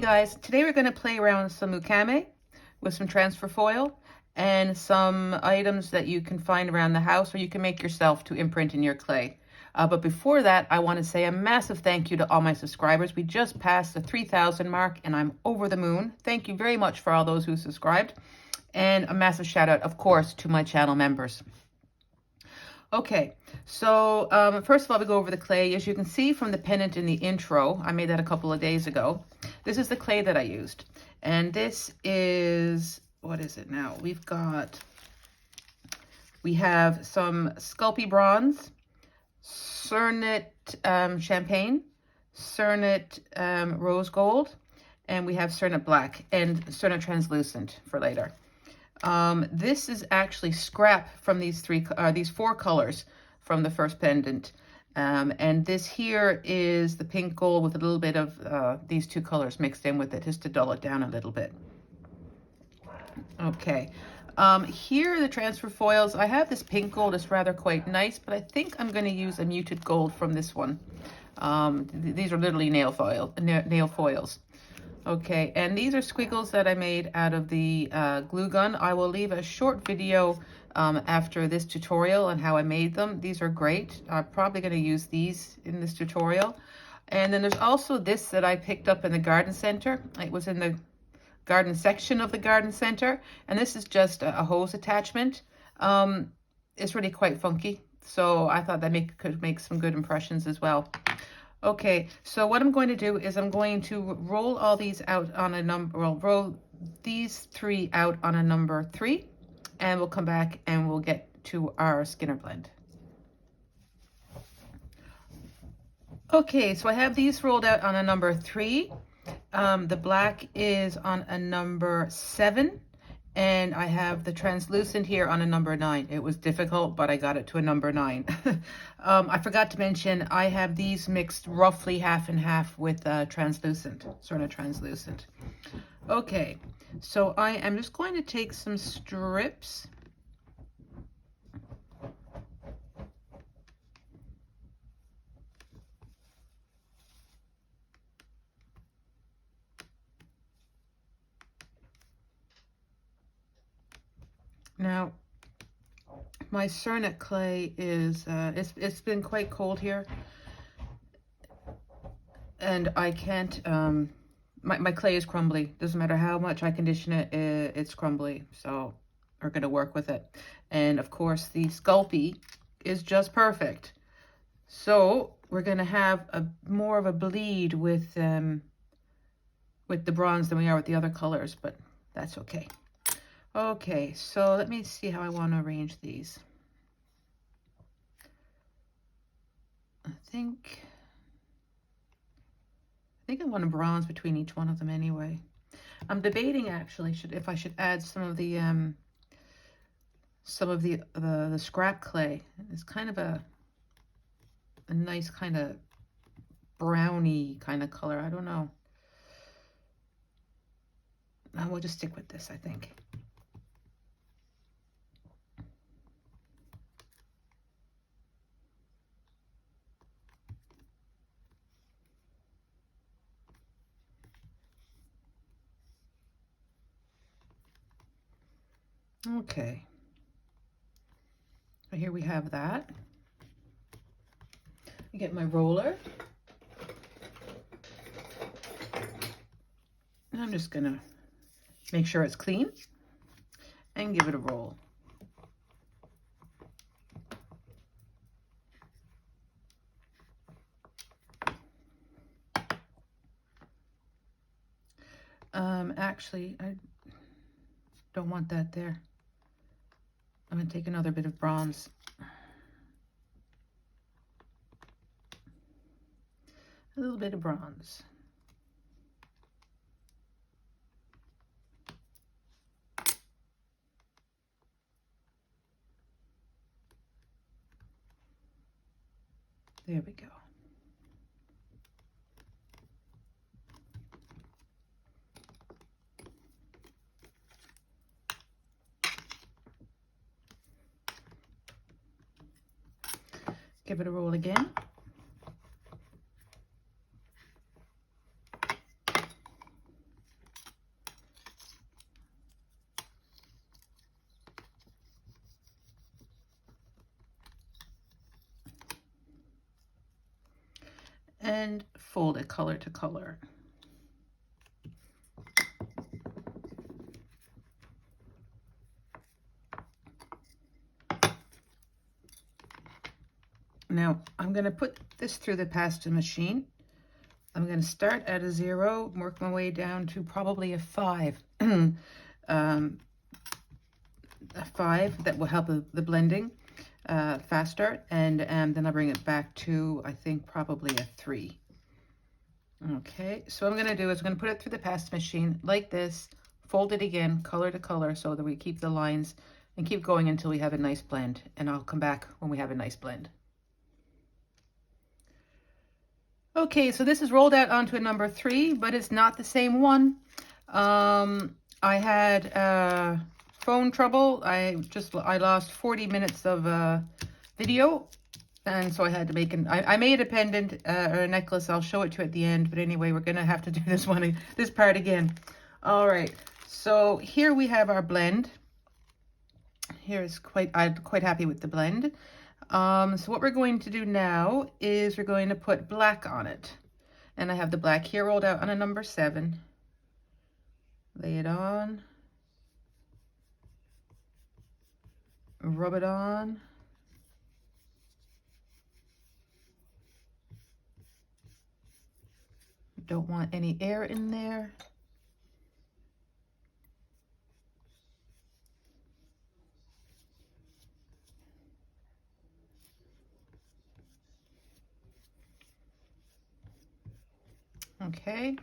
guys, today we're going to play around with some Mokume with some transfer foil and some items that you can find around the house or you can make yourself to imprint in your clay. But before that, I want to say a massive thank you to all my subscribers. We just passed the 3,000 mark and I'm over the moon. Thank you very much for all those who subscribed. And a massive shout out, of course, to my channel members. Okay, so first of all, we go over the clay. As you can see from the pendant in the intro, I made that a couple of days ago. This is the clay that I used. And this is, what is it now? We have some Sculpey bronze, Cernit champagne, Cernit rose gold, and we have Cernit black and Cernit translucent for later. This is actually scrap from these four colors from the first pendant. And this here is the pink gold with a little bit of these two colors mixed in with it, just to dull it down a little bit. Okay. Here are the transfer foils. I have this pink gold. It's rather quite nice, but I think I'm going to use a muted gold from this one. These are literally nail foils. Okay, and these are squiggles that I made out of the glue gun. I will leave a short video after this tutorial on how I made them. These are great. I'm probably going to use these in this tutorial. And then there's also this that I picked up in the garden center. It was in the garden section of the garden center. And this is just a hose attachment. It's really quite funky. So I thought that could make some good impressions as well. Okay, so what I'm going to do is I'm going to roll all these out on a number, well, roll these three out on a number 3, and we'll come back and we'll get to our Skinner blend. Okay, so I have these rolled out on a number 3. The black is on a number 7. And I have the translucent here on a number 9. It was difficult, but I got it to a number 9. I forgot to mention, I have these mixed roughly half and half with translucent, sort of translucent. Okay, so I am just going to take some strips. Now, my Cernit clay is, it's been quite cold here, and I can't, my clay is crumbly. Doesn't matter how much I condition it, it's crumbly, so we're going to work with it. And of course, the Sculpey is just perfect. So we're going to have more of a bleed with the bronze than we are with the other colors, but that's okay. Okay, so let me see how I want to arrange these. I think I want a bronze between each one of them anyway. I'm debating actually if I should add some of the scrap clay. It's kind of a nice kind of browny kind of color. I don't know. We'll just stick with this, I think. Okay, so here we have that. I get my roller, and I'm just gonna make sure it's clean and give it a roll. Actually, I don't want that there. I'm going to take another bit of bronze. A little bit of bronze. There we go. Give it a roll again. fold it color to color. Now I'm going to put this through the pasta machine. I'm going to start at a 0, work my way down to probably a 5. A 5 that will help the blending faster, and then I'll bring it back to, I think, probably a 3. Okay, so what I'm going to do is I'm going to put it through the pasta machine like this, fold it again, color to color, so that we keep the lines, and keep going until we have a nice blend, and I'll come back when we have a nice blend. Okay, so this is rolled out onto a number 3, but it's not the same one. I had phone trouble. I lost 40 minutes of video, and so I had to make I made a pendant or a necklace. I'll show it to you at the end, but anyway, we're gonna have to do this part again. All right, so here we have our blend. I'm quite happy with the blend. So what we're going to do now is we're going to put black on it. And I have the black here rolled out on a number 7. Lay it on. Rub it on. Don't want any air in there. Okay.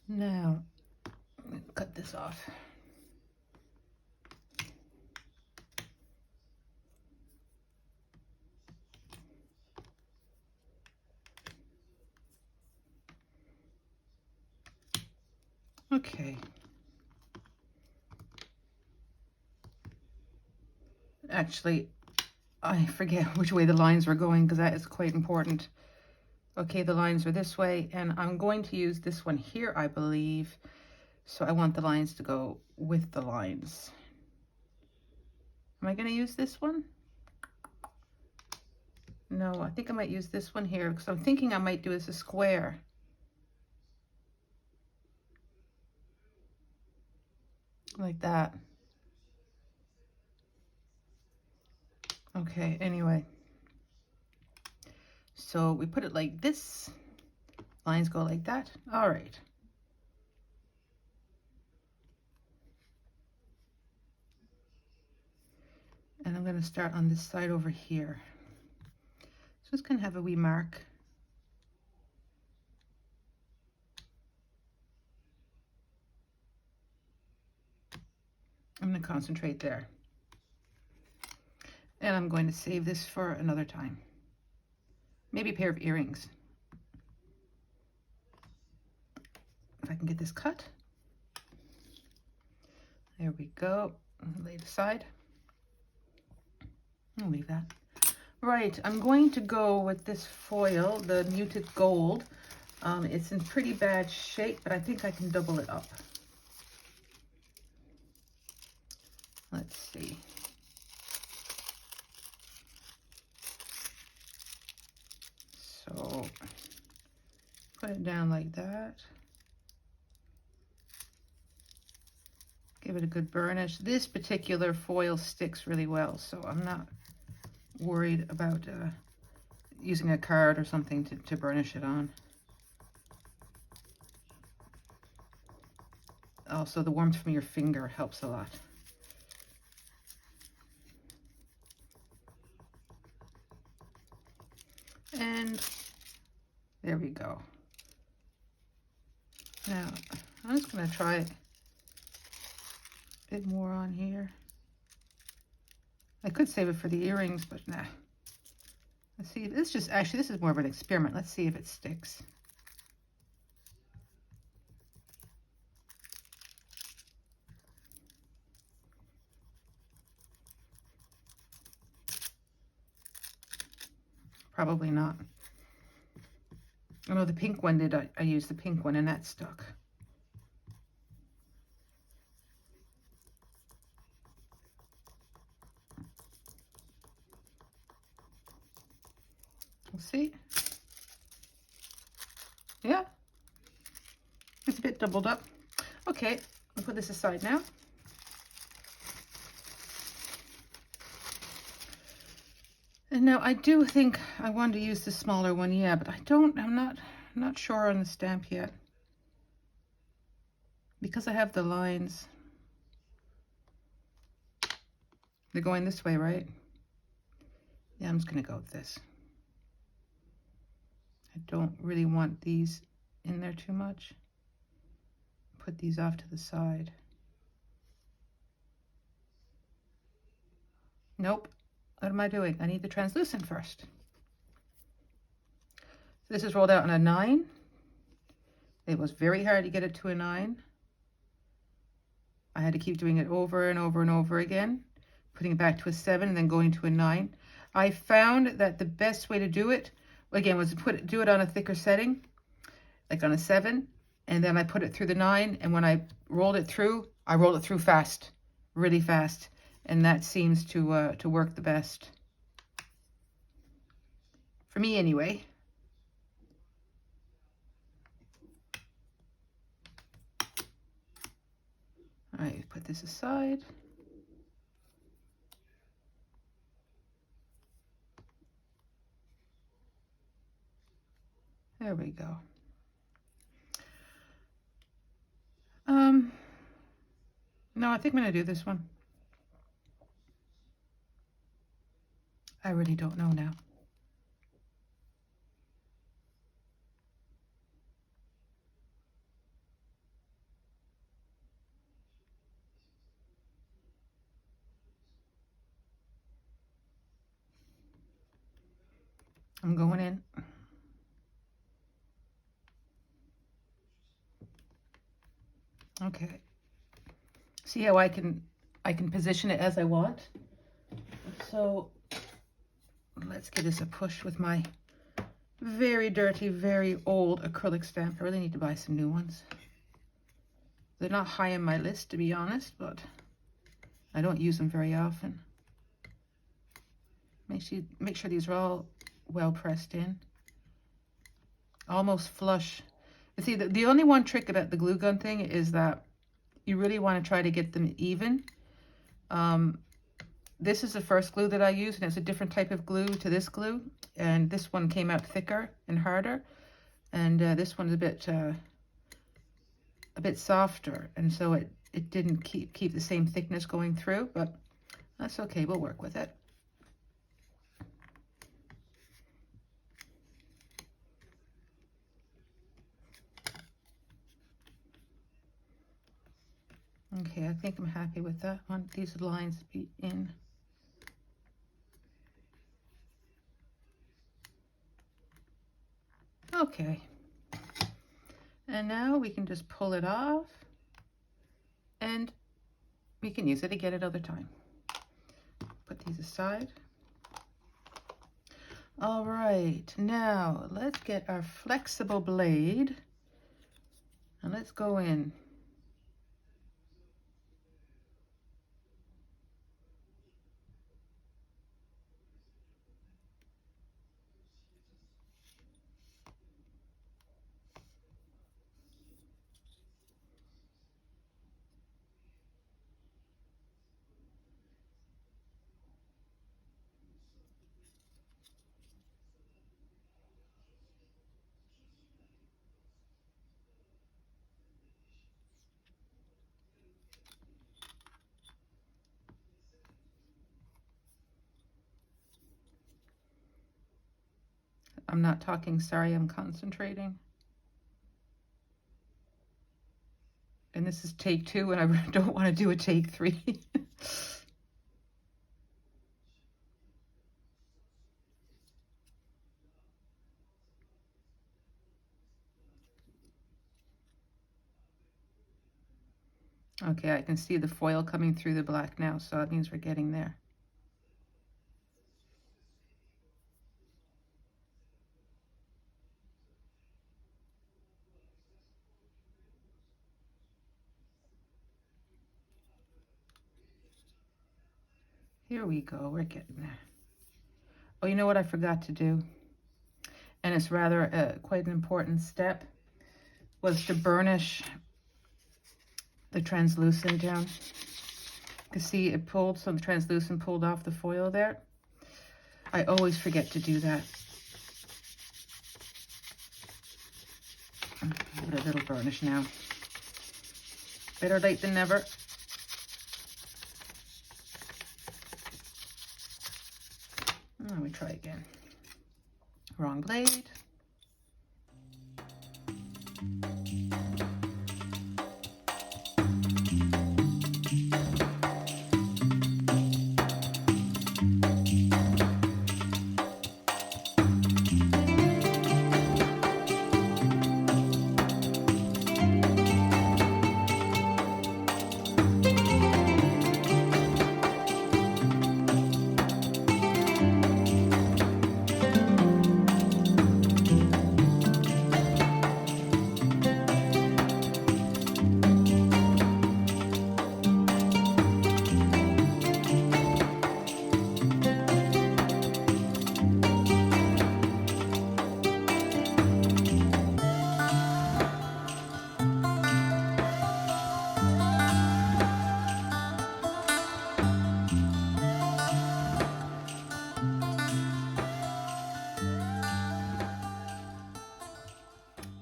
Now, I'm going to cut this off. Okay. Actually, I forget which way the lines were going because that is quite important. Okay, the lines are this way, and I'm going to use this one here, I believe. So I want the lines to go with the lines. Am I going to use this one? No, I think I might use this one here because I'm thinking I might do this a square. Like that. Okay, anyway. So we put it like this. Lines go like that. All right. And I'm going to start on this side over here. So it's going to have a wee mark. I'm going to concentrate there. And I'm going to save this for another time. Maybe a pair of earrings. If I can get this cut. There we go. Lay it aside. I'll leave that. Right, I'm going to go with this foil, the muted gold. It's in pretty bad shape, but I think I can double it up. Let's see. So put it down like that. Give it a good burnish. This particular foil sticks really well, so I'm not worried about using a card or something to burnish it on. Also, the warmth from your finger helps a lot. And there we go. Now, I'm just going to try a bit more on here. I could save it for the earrings, but nah. Let's see. This is more of an experiment. Let's see if it sticks. Probably not. Oh no, the pink one did. I used the pink one and that stuck. see. Yeah, it's a bit doubled up. Okay, I'll put this aside now. And now I do think I want to use the smaller one, yeah, but I'm not sure on the stamp yet. Because I have the lines. They're going this way, right? Yeah, I'm just gonna go with this. I don't really want these in there too much. Put these off to the side. Nope. What am I doing? I need the translucent first. This is rolled out on a 9. It was very hard to get it to a 9. I had to keep doing it over and over and over again, putting it back to a 7 and then going to a 9. I found that the best way to do it, again, was to do it on a thicker setting, like on a 7, and then I put it through the 9, and when I rolled it through fast, really fast, and that seems to work the best. For me, anyway. All right, put this aside. There we go. No, I think I'm gonna do this one. I really don't know now. I'm going in. Okay. See how I can position it as I want. So let's give this a push with my very dirty, very old acrylic stamp. I really need to buy some new ones. They're not high on my list, to be honest, but I don't use them very often. Make sure these are all well pressed in. Almost flush. You see, the only one trick about the glue gun thing is that you really want to try to get them even. This is the first glue that I use, and it's a different type of glue to this glue. And this one came out thicker and harder. And this one's a bit softer. And so it didn't keep the same thickness going through, but that's okay, we'll work with it. Okay, I think I'm happy with that. I want these lines to be in. Okay. And now we can just pull it off and we can use it again another time. Put these aside. All right, now let's get our flexible blade and let's go in. I'm not talking, sorry, I'm concentrating. And this is take 2 and I don't want to do a take 3. Okay, I can see the foil coming through the black now, so that means we're getting there. Here we go, we're getting there. Oh, you know what I forgot to do? and it's rather quite an important step, was to burnish the translucent down. You can see it pulled, some translucent pulled off the foil there. I always forget to do that. Give it a little burnish now. Better late than never. Let me try again. Wrong blade.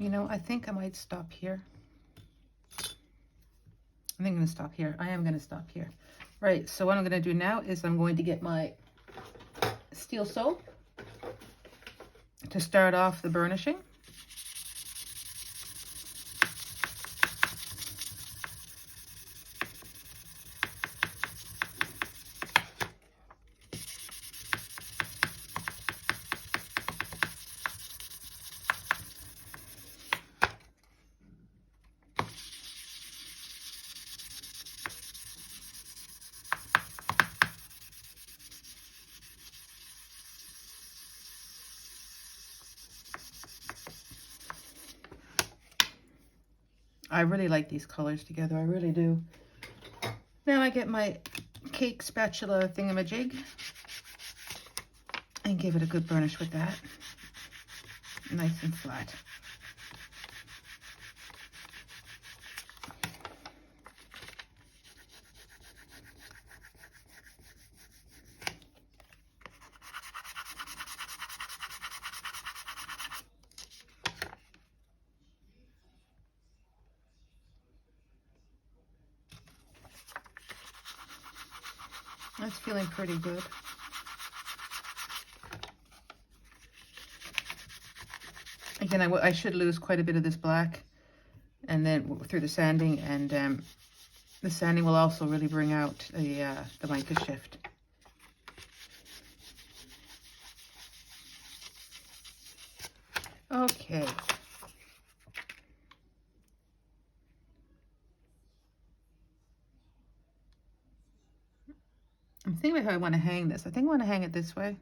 You know, I think I might stop here. I think I'm going to stop here. I am going to stop here. Right, so what I'm going to do now is I'm going to get my steel soap to start off the burnishing. I really like these colors together, I really do. Now I get my cake spatula thingamajig and give it a good burnish with that. Nice and flat. That's feeling pretty good. Again, I should lose quite a bit of this black, and then through the sanding, and the sanding will also really bring out the mica shift. Okay. I'm thinking about how I want to hang this. I think I want to hang it this way.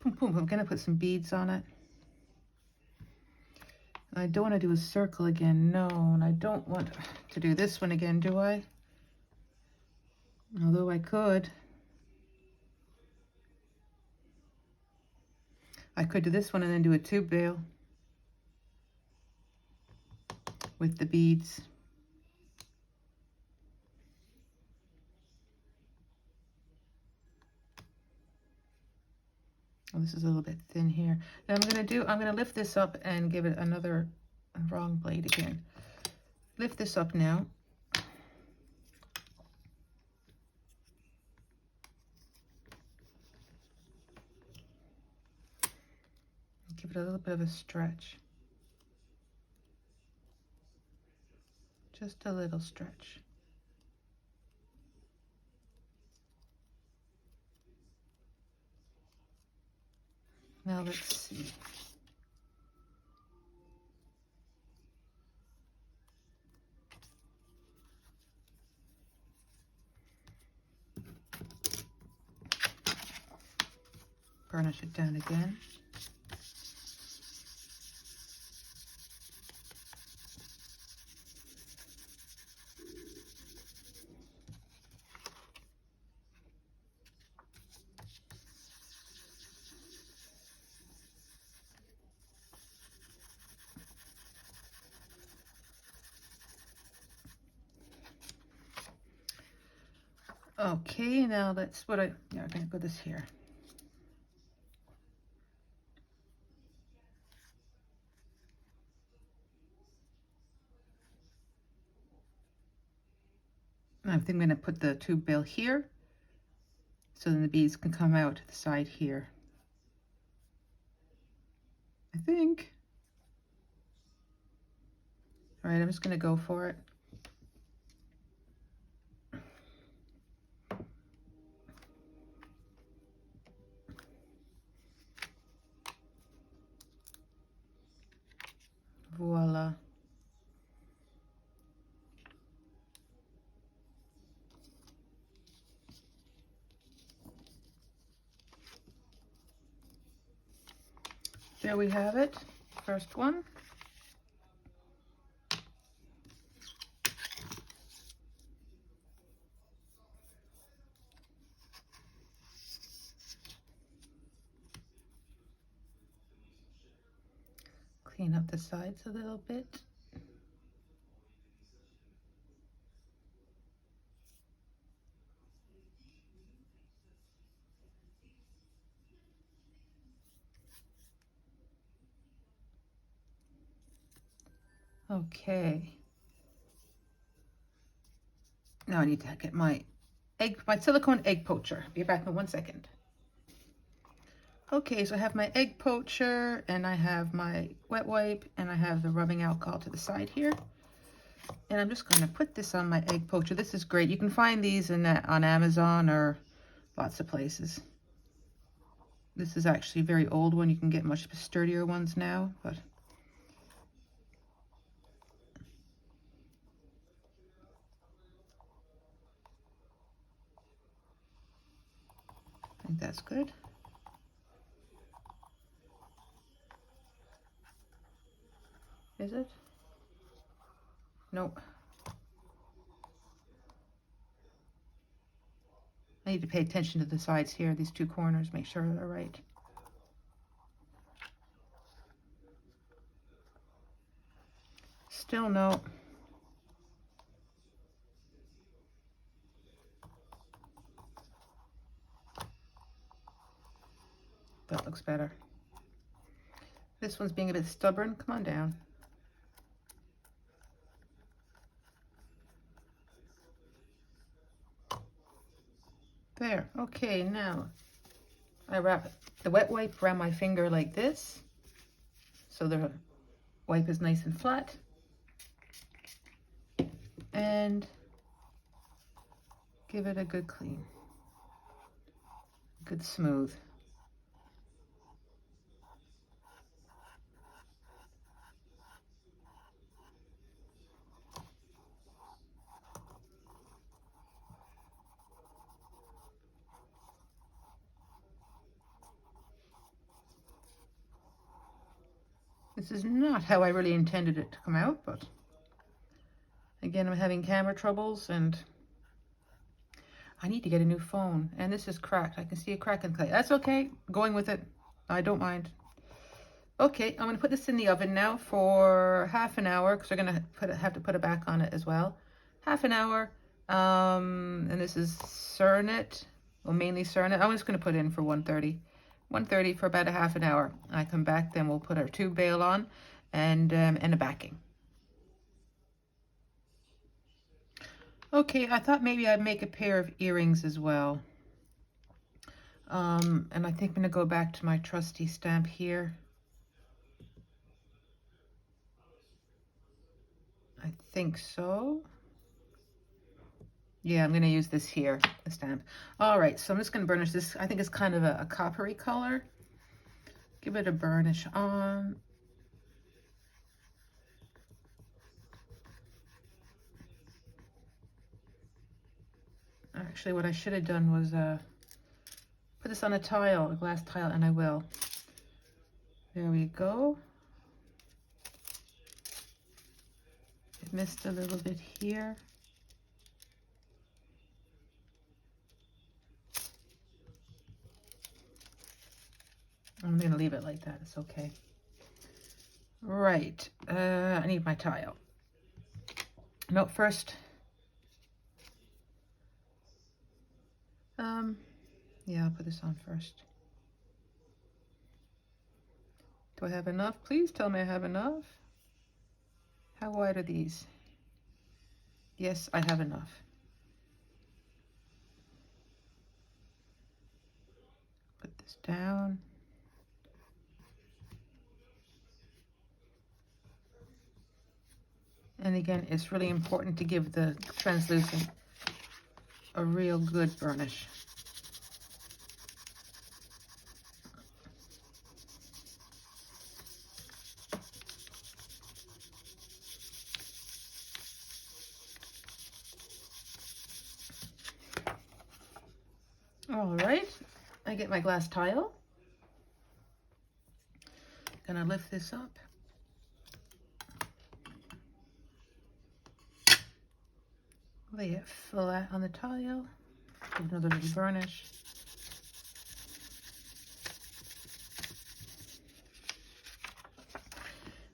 Boom, boom. I'm going to put some beads on it. I don't want to do a circle again. No, and I don't want to do this one again, do I? Although I could. I could do this one and then do a tube veil with the beads. Oh, this is a little bit thin here. Now I'm gonna lift this up and give it another wrong blade again. Lift this up now. Give it a little bit of a stretch. Just a little stretch. Now let's see. Burnish it down again. Okay, now that's what I'm gonna put this here. I think I'm gonna put the tube bill here, so then the beads can come out to the side here. I think. All right, I'm just gonna go for it. Voila. There we have it, first one. Clean up the sides a little bit. Okay. Now I need to get my silicone egg poacher. Be back in 1 second. Okay, so I have my egg poacher and I have my wet wipe and I have the rubbing alcohol to the side here. And I'm just going to put this on my egg poacher. This is great. You can find these on Amazon or lots of places. This is actually a very old one. You can get much sturdier ones now, but I think that's good. Is it? Nope. I need to pay attention to the sides here, these two corners, make sure they're right. Still no. That looks better. This one's being a bit stubborn. Come on down. There. Okay, now I wrap the wet wipe around my finger like this, so the wipe is nice and flat. And give it a good clean. Good smooth. This is not how I really intended it to come out, but again, I'm having camera troubles and I need to get a new phone. And this is cracked. I can see a crack in the clay. That's okay. Going with it. I don't mind. Okay, I'm going to put this in the oven now for half an hour because we're going to have to put it back on it as well. Half an hour. And this is Cernit. Well, mainly Cernit. I'm just going to put in for 130. 130 for about a half an hour. I come back, then we'll put our tube bail on and a backing. Okay, I thought maybe I'd make a pair of earrings as well. And I think I'm going to go back to my trusty stamp here. I think so. Yeah, I'm going to use this here, the stamp. All right, so I'm just going to burnish this. I think it's kind of a coppery color. Give it a burnish on. Actually, what I should have done was put this on a tile, a glass tile, and I will. There we go. I missed a little bit here. I'm going to leave it like that. It's okay. Right. I need my tile. No, first. Yeah, I'll put this on first. Do I have enough? Please tell me I have enough. How wide are these? Yes, I have enough. Put this down. And again, it's really important to give the translucent a real good burnish. All right, I get my glass tile. Gonna lift this up. Lay it flat on the tile. Give another little burnish.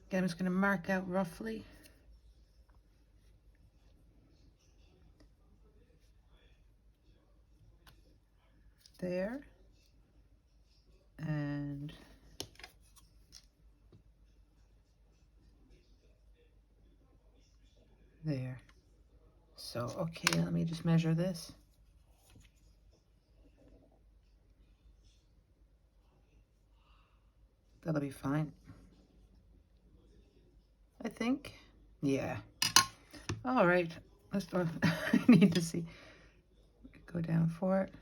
Again, I'm just gonna mark out roughly. There. And there. So, okay, let me just measure this. That'll be fine. I think. Yeah. All right. Let's go. I need to see. Go down for it.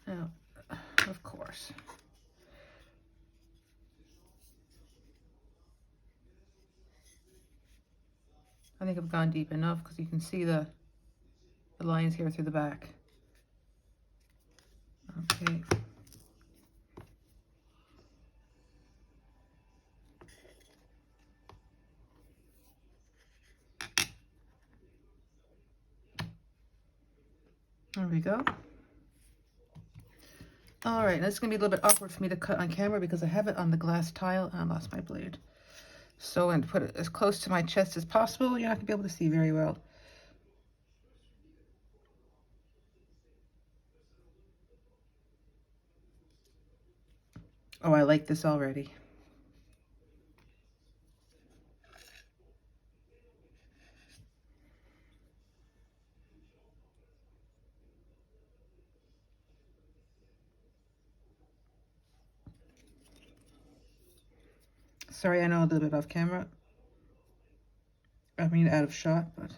Now, of course. I think I've gone deep enough because you can see the lines here through the back. Okay. There we go. All right, that's gonna be a little bit awkward for me to cut on camera because I have it on the glass tile and I lost my blade. So I'm gonna put it as close to my chest as possible. You're not gonna be able to see very well. Oh, I like this already. Sorry, I know a little bit off camera. I mean, out of shot, but.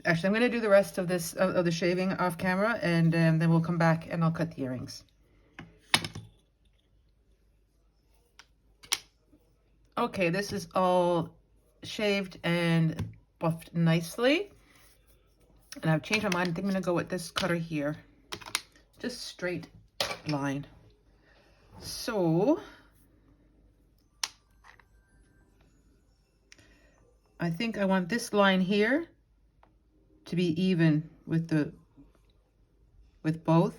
Actually, I'm going to do the rest of this, of the shaving off camera, and then we'll come back and I'll cut the earrings. Okay, this is all shaved and buffed nicely. And I've changed my mind. I think I'm going to go with this cutter here. Just straight line. So, I think I want this line here to be even with both.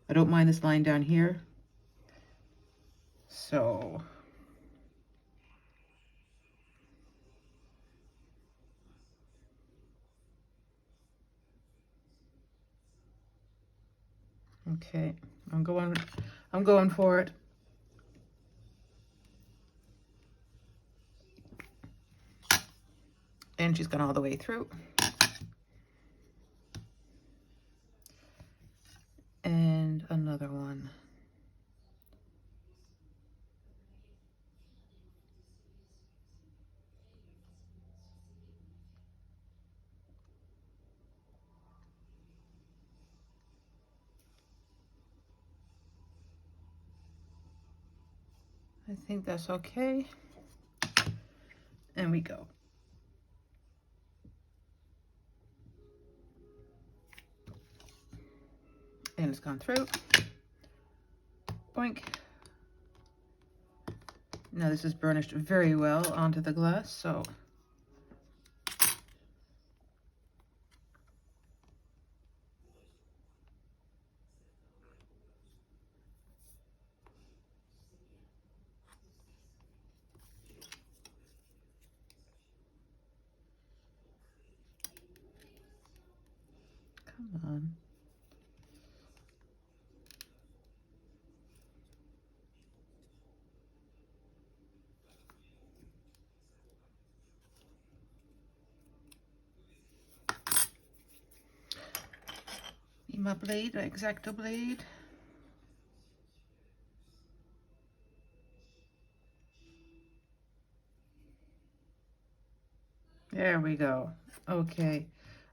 I don't mind this line down here. So, okay, I'm going for it. And she's gone all the way through. And another one. I think that's okay. And we go. And it's gone through. Boink. Now this is burnished very well onto the glass, so come on. My blade, my X-Acto blade. There we go. Okay,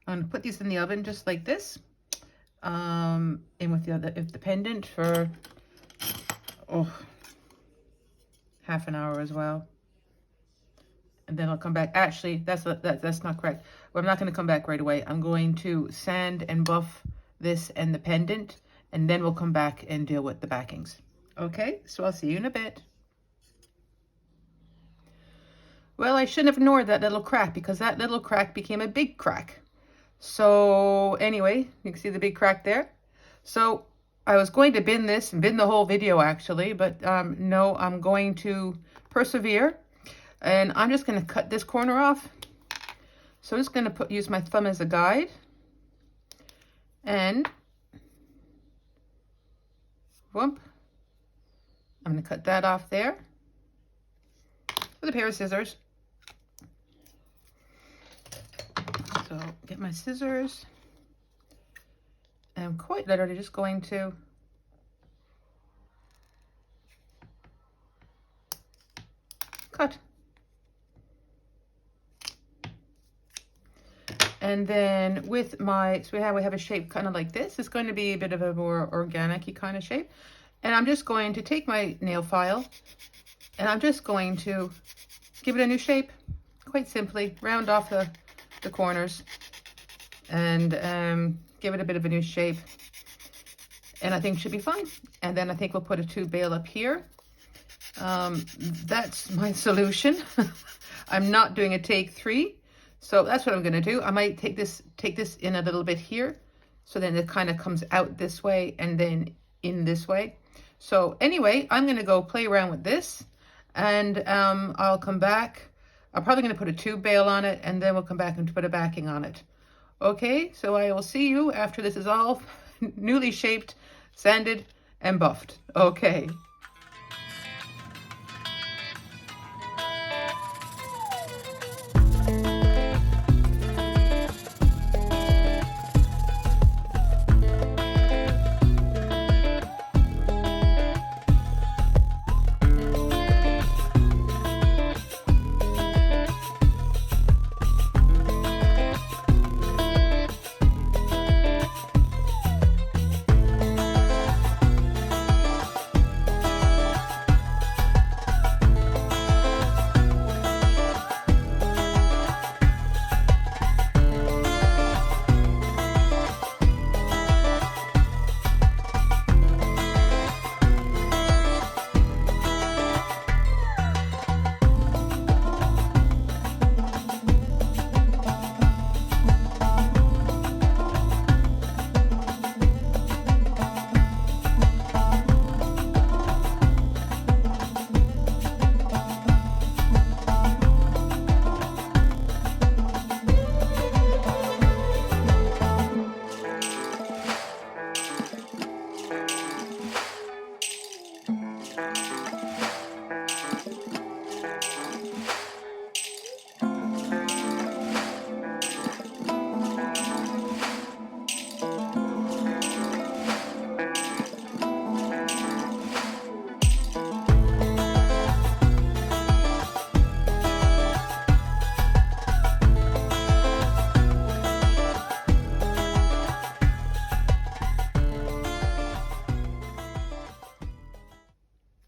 I'm gonna put these in the oven just like this. And with the pendant for half an hour as well. And then I'll come back. Actually, that's not correct. Well, I'm not going to come back right away. I'm going to sand and buff this and the pendant, and then we'll come back and deal with the backings. Okay, so I'll see you in a bit. Well, I shouldn't have ignored that little crack, because that little crack became a big crack. So anyway, you can see the big crack there. So I was going to bin this and bin the whole video actually, but no, I'm going to persevere, and I'm just going to cut this corner off. So I'm just going to use my thumb as a guide, and whoop, I'm going to cut that off there with a pair of scissors. So get my scissors, and I'm quite literally just going to cut. And then with my, so we have a shape kind of like this. It's going to be a bit of a more organic-y kind of shape. And I'm just going to take my nail file, and I'm just going to give it a new shape, quite simply. Round off the corners and give it a bit of a new shape. And I think it should be fine. And then I think we'll put a tube bail up here. That's my solution. I'm not doing a take 3. So that's what I'm going to do. I might take this in a little bit here, so then it kind of comes out this way and then in this way. So anyway, I'm going to go play around with this, and I'll come back. I'm probably going to put a tube bail on it, and then we'll come back and put a backing on it. Okay, so I will see you after this is all newly shaped, sanded, and buffed. Okay.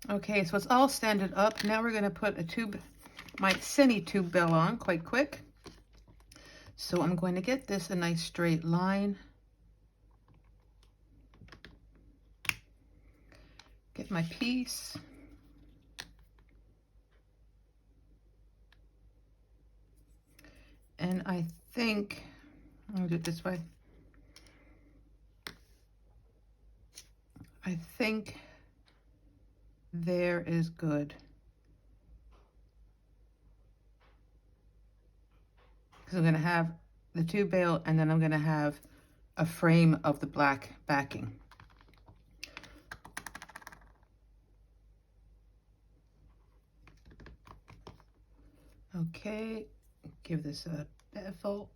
Okay, so it's all standed up. Now we're going to put a tube, my Cernit tube bell on quite quick. So I'm going to get this a nice straight line. Get my piece. And I think, I'll do it this way. I think there is good. Because I'm going to have the two bail, and then I'm going to have a frame of the black backing. Okay, give this a bevel.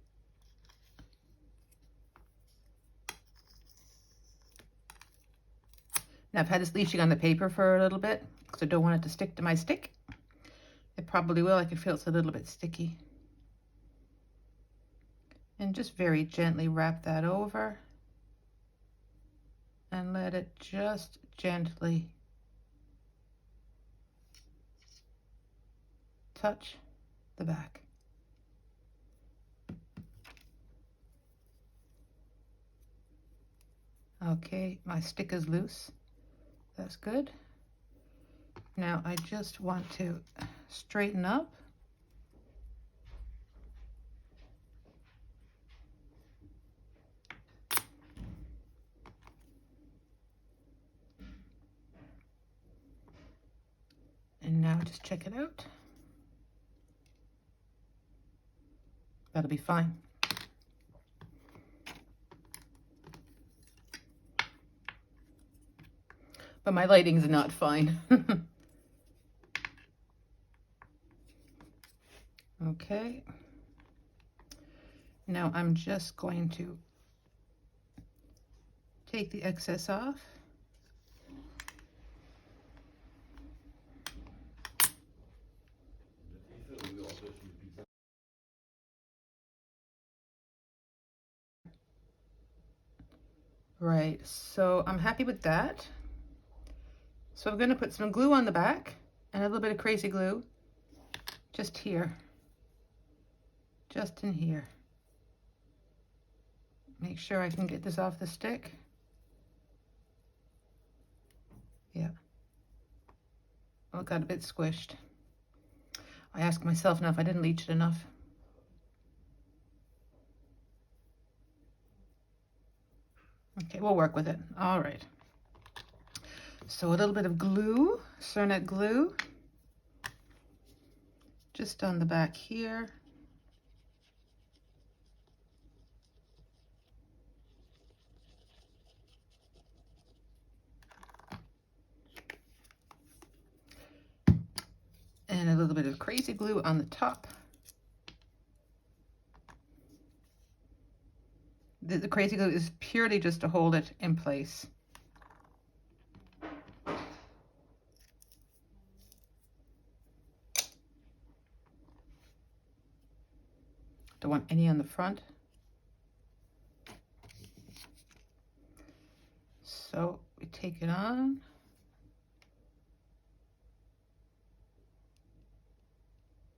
Now I've had this leaching on the paper for a little bit because I don't want it to stick to my stick. It probably will. I can feel it's a little bit sticky. And just very gently wrap that over and let it just gently touch the back. Okay, my stick is loose. That's good. Now I just want to straighten up. And now just check it out. That'll be fine. But my lighting is not fine. Okay. Now I'm just going to take the excess off. Right, so I'm happy with that. So I'm going to put some glue on the back and a little bit of crazy glue just here, just in here. Make sure I can get this off the stick. Yeah. Oh, it got a bit squished. I ask myself now if I didn't leach it enough. Okay, we'll work with it. All right. So a little bit of glue, Cernit glue, just on the back here. And a little bit of crazy glue on the top. The crazy glue is purely just to hold it in place. Don't want any on the front. So we take it on.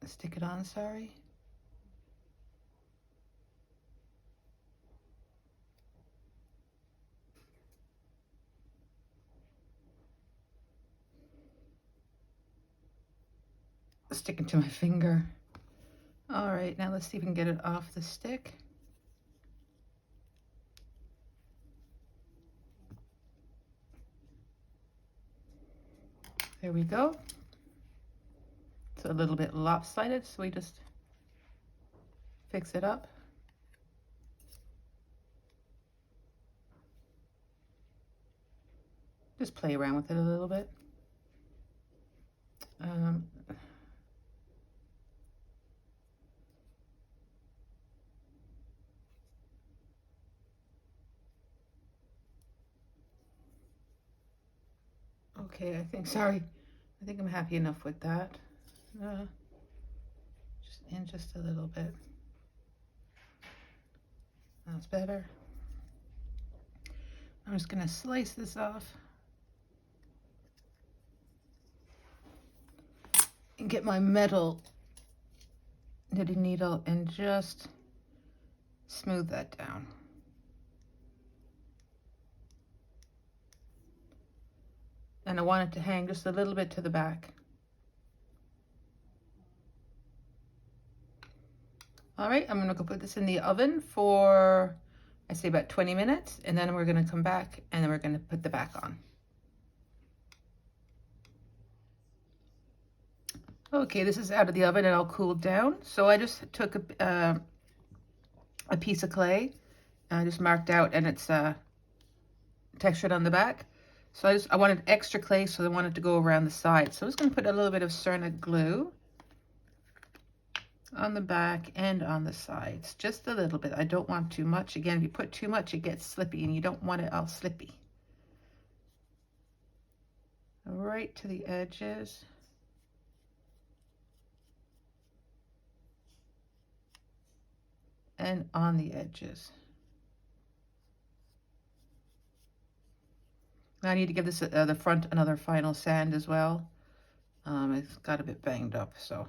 Stick it on, sorry. Sticking to my finger. All right, now let's see if we can get it off the stick. There we go. It's a little bit lopsided, so we just fix it up. Just play around with it a little bit. Okay, I think I'm happy enough with that. Just a little bit. That's better. I'm just gonna slice this off and get my metal knitting needle and just smooth that down. and I want it to hang just a little bit to the back. All right, I'm gonna go put this in the oven for, I say about 20 minutes, and then we're gonna come back and then we're gonna put the back on. Okay, this is out of the oven and all cooled down. So I just took a piece of clay, and I just marked out, and it's textured on the back. So I wanted extra clay, so I wanted to go around the side. So I'm just gonna put a little bit of Cernit glue on the back and on the sides, just a little bit. I don't want too much. Again, if you put too much, it gets slippy, and you don't want it all slippy. Right to the edges. And on the edges. Now I need to give this the front another final sand as well. It's got a bit banged up, so.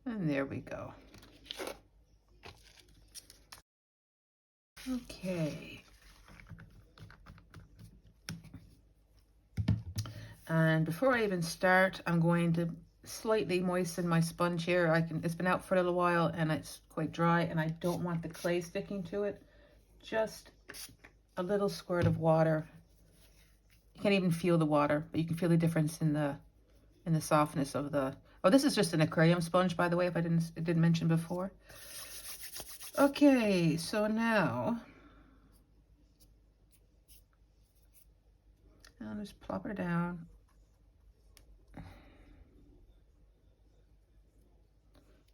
And there we go. Okay. And before I even start, I'm going to slightly moisten my sponge here. It's been out for a little while and it's quite dry, and I don't want the clay sticking to it. Just a little squirt of water. You can't even feel the water, but you can feel the difference in the softness of the. Oh, this is just an aquarium sponge, by the way, if I didn't mention before. Okay, so now I'll just plop it down.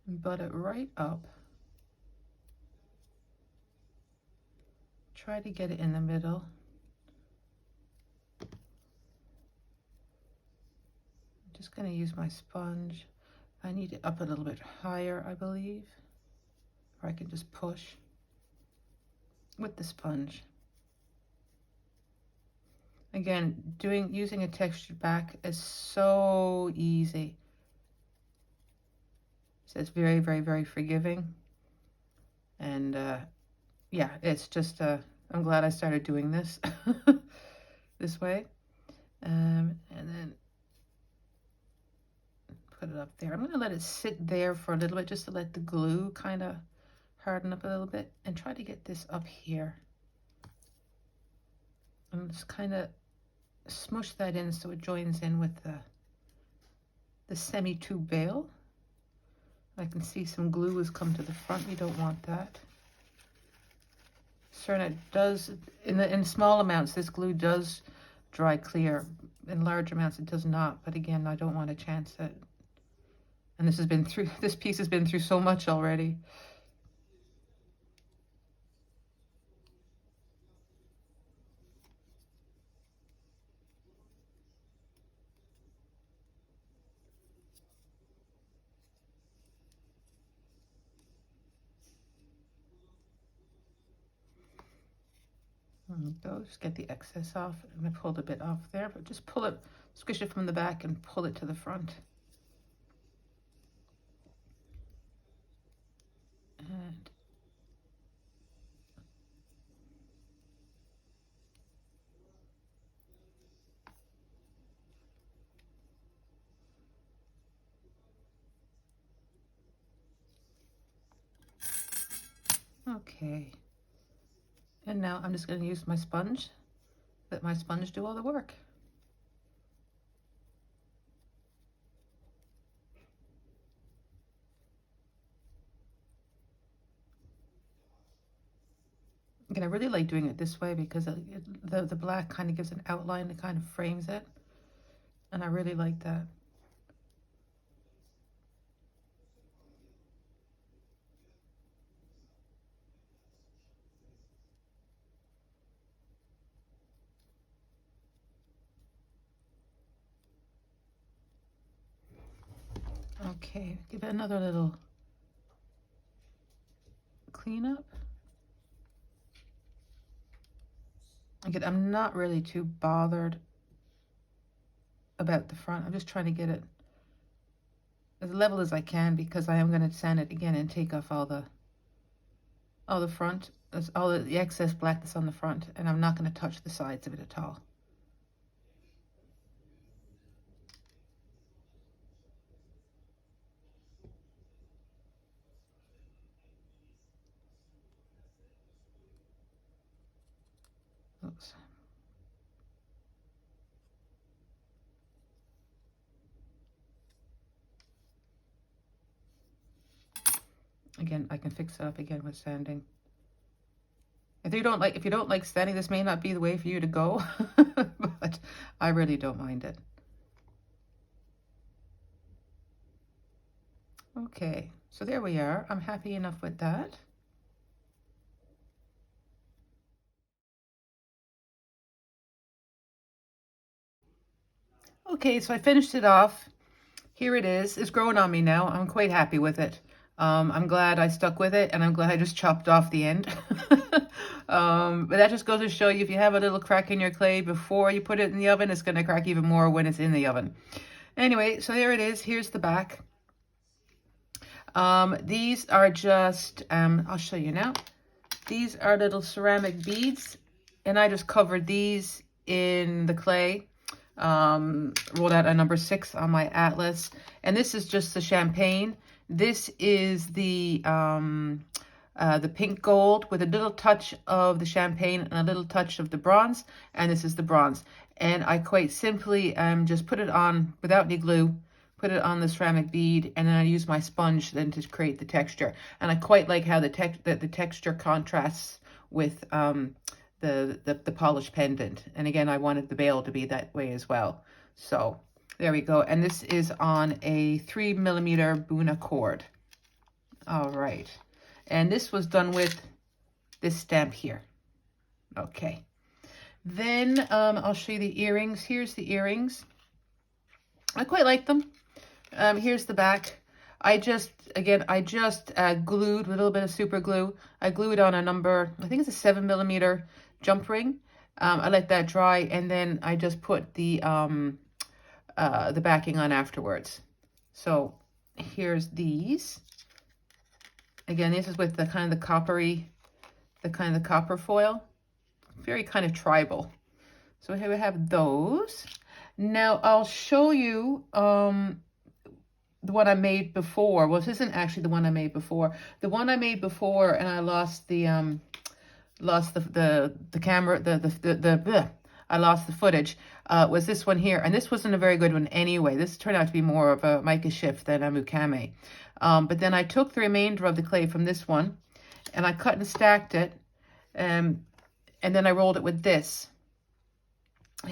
And butt it right up. Try to get it in the middle. I'm just going to use my sponge. I need it up a little bit higher, I believe. Or I can just push with the sponge. Again, using a textured back is so easy. So it's very, very, very forgiving. And yeah, it's just, I'm glad I started doing this this way. And then put it up there. I'm going to let it sit there for a little bit, just to let the glue kind of harden up a little bit, and try to get this up here. And just kind of smush that in so it joins in with the semi-tube bail. I can see some glue has come to the front. You don't want that. Cernit does, in small amounts, this glue does dry clear. In large amounts, it does not. But again, I don't want to chance it. And this piece has been through so much already. There we go. Just get the excess off. I'm going to pull a bit off there, but just pull it, squish it from the back and pull it to the front. And okay. And now I'm just going to use my sponge. Let my sponge do all the work. Again, I really like doing it this way because the black kind of gives an outline that kind of frames it. And I really like that. Okay, give it another little cleanup. Again, I'm not really too bothered about the front. I'm just trying to get it as level as I can, because I am going to sand it again and take off all the front, all the excess black that's on the front, and I'm not going to touch the sides of it at all. Oops. Again, I can fix it up again with sanding. If you don't like sanding, this may not be the way for you to go, but I really don't mind it. Okay, so there we are. I'm happy enough with that. Okay, so I finished it off. Here it is. It's growing on me now. I'm quite happy with it. I'm glad I stuck with it, and I'm glad I just chopped off the end. But that just goes to show you, if you have a little crack in your clay before you put it in the oven, it's going to crack even more when it's in the oven. Anyway, so there it is. Here's the back. These are just, I'll show you now. These are little ceramic beads, and I just covered these in the clay. Rolled out a number 6 on my atlas, and this is just the champagne. This is the pink gold with a little touch of the champagne and a little touch of the bronze, and this is the bronze. And I quite simply just put it on without any glue, put it on the ceramic bead, and then I use my sponge then to create the texture. And I quite like how the texture contrasts with the polished pendant. And again, I wanted the bail to be that way as well. So there we go. And this is on a 3mm Buna cord. All right. And this was done with this stamp here. Okay. Then I'll show you the earrings. Here's the earrings. I quite like them. Here's the back. I just glued with a little bit of super glue. I glued on a number, I think it's a 7mm jump ring. I let that dry, and then I just put the backing on afterwards. So here's these. Again, this is with the kind of the copper foil, very kind of tribal. So here we have those. Now I'll show you the one I made before. Well, this isn't actually the one I made before. The one I made before, and I lost the camera, I lost the footage, was this one here. And this wasn't a very good one anyway. This turned out to be more of a mica shift than a Mokume. But then I took the remainder of the clay from this one, and I cut and stacked it, and then I rolled it with this,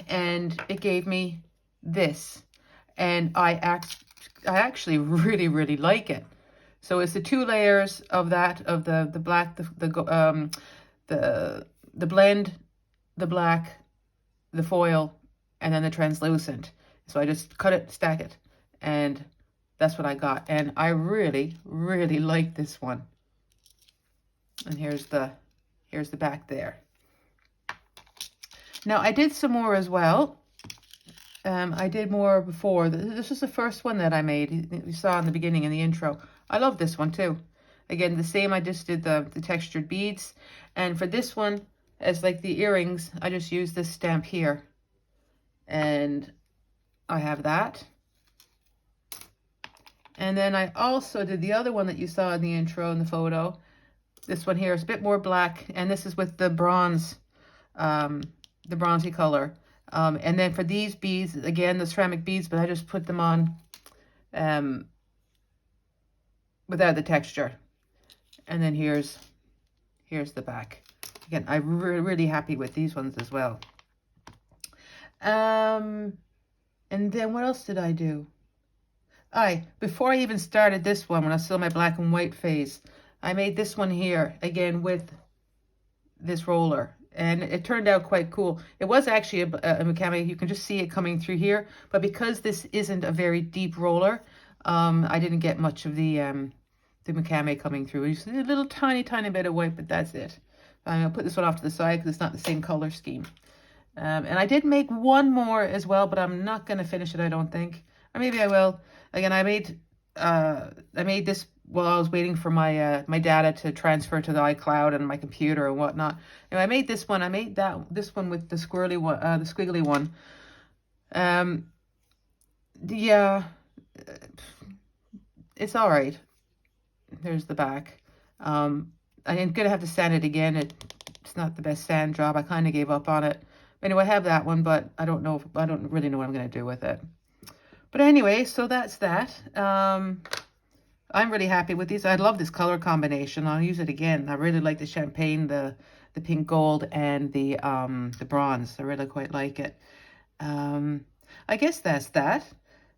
and it gave me this. And I actually really like it. So it's the 2 layers of that, of the black, the blend, the black, the foil, and then the translucent. So I just cut it, stack it, and that's what I got. And I really like this one. And here's the back there. Now I did some more as well. I did more before. This is the first one that I made. You saw in the beginning in the intro. I love this one too. Again, the same. I just did the textured beads. And for this one, as like the earrings, I just used this stamp here. And I have that. And then I also did the other one that you saw in the intro in the photo. This one here is a bit more black. And this is with the bronze, the bronzy color. And then for these beads, again, the ceramic beads, but I just put them on without the texture. And then here's the back. Again, I'm really happy with these ones as well. And then what else did I do? Before I even started this one, when I was still in my black and white phase, I made this one here, again, with this roller. And it turned out quite cool. It was actually a Mokume. You can just see it coming through here. But because this isn't a very deep roller, I didn't get much of the Mokume coming through. You see a little tiny bit of white, but that's it. I'm going to put this one off to the side because it's not the same color scheme. And I did make one more as well, but I'm not going to finish it, I don't think. Or maybe I will. Again, I made I made this while I was waiting for my my data to transfer to the iCloud and my computer and whatnot. And I made this one. I made this one with the squirrely one, the squiggly one. Yeah, it's all right. There's the back. I'm gonna have to sand it again. It's not the best sand job. I kind of gave up on it. Anyway, I have that one, but I don't really know what I'm gonna do with it. But anyway, so that's that. I'm really happy with these. I love this color combination. I'll use it again. I really like the champagne, the pink gold, and the bronze. I really quite like it. I guess that's that.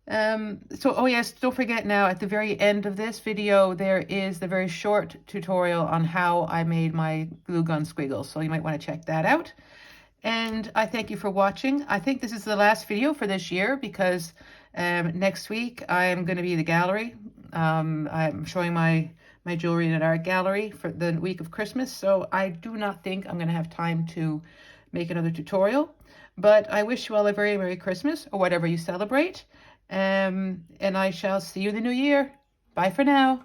So, oh yes, don't forget now, at the very end of this video, there is the very short tutorial on how I made my glue gun squiggles. So you might want to check that out. And I thank you for watching. I think this is the last video for this year because next week I am going to be at the gallery. I'm showing my jewelry in an art gallery for the week of Christmas. So I do not think I'm going to have time to make another tutorial. But I wish you all a very Merry Christmas or whatever you celebrate. And I shall see you in the new year. Bye for now.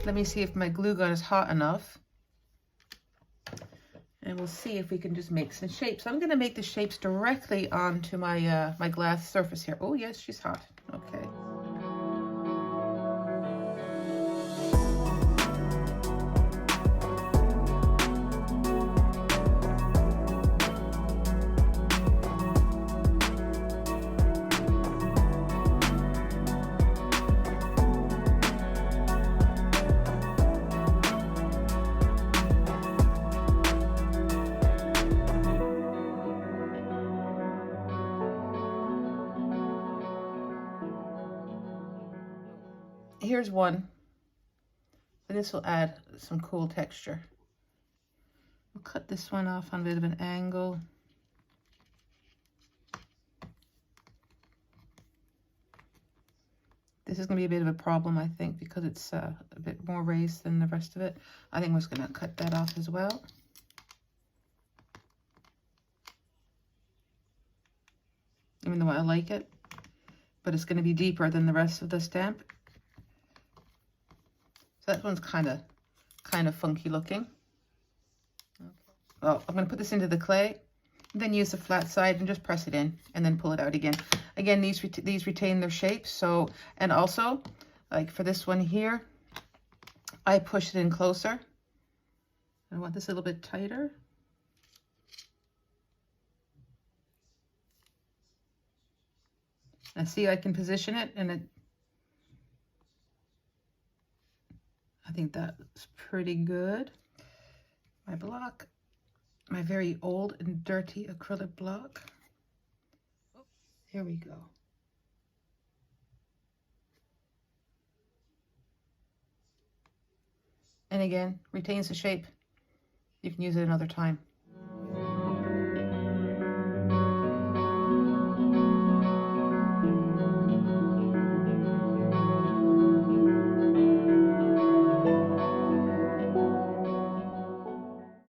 Let me see if my glue gun is hot enough. And we'll see if we can just make some shapes. I'm going to make the shapes directly onto my my glass surface here. Oh yes, she's hot. Okay. Here's one, and this will add some cool texture. I'll cut this one off on a bit of an angle. This is going to be a bit of a problem, I think, because it's a bit more raised than the rest of it. I think I'm just going to cut that off as well. Even though I like it, but it's going to be deeper than the rest of the stamp. That one's kind of funky looking. Okay. Well, I'm going to put this into the clay, then use the flat side and just press it in, and then pull it out again. Again, these retain their shapes. So, and also, like for this one here, I push it in closer. I want this a little bit tighter. And see, I can position it, and I think that's pretty good. My block, my very old and dirty acrylic block. Here we go. And again, retains the shape. You can use it another time.